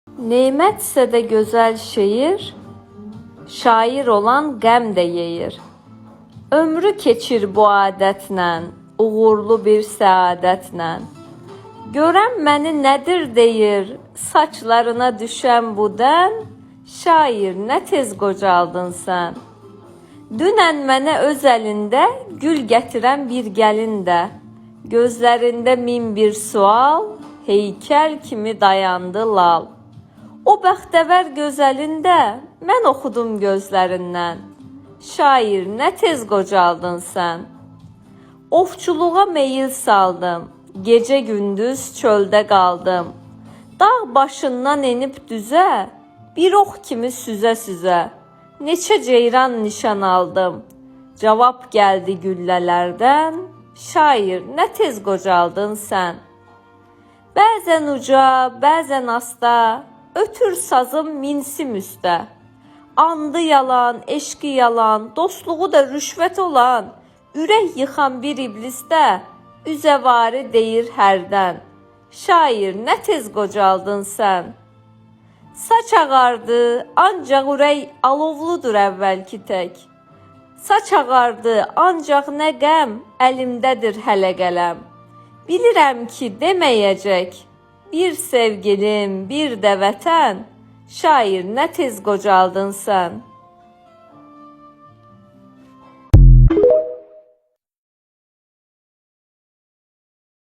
Nemetse de güzel şehir, şair olan gəm də yeyir. Ömrü keçir bu adətlə, uğurlu bir səadətlə. Görən məni nədir deyir, saçlarına düşən bu dən, şair nə tez qocaldın sən. Dünən mənə öz əlində gül gətirən bir gəlin də, gözlərində min bir sual, heykəl kimi dayandı lal. O bəxtəvər gözəlində mən oxudum gözlərindən, şair nə tez qocaldın sən. Ovçuluğa meyil saldım, gecə gündüz çöldə qaldım. Dağ başından enib düzə, bir ox kimi süzə-süzə, neçə ceyran nişan aldım. Cavab gəldi güllələrdən, şair nə tez qocaldın sən. Bəzən uca, bəzən asta, ötür sazım minsim üstə. Andı yalan, eşqi yalan, dostluğu da rüşvət olan, ürək yıxan bir iblisdə, üzəvari deyir hərdən. Şair nə tez qocaldın sən. Saç ağardı, ancaq ürək alovludur əvvəlki tək. Saç ağardı, ancaq nə qəm, əlimdədir hələ qələm. Bilirəm ki, deməyəcək, bir sevgilim, bir də vətən, şair nə tez qocaldın sən.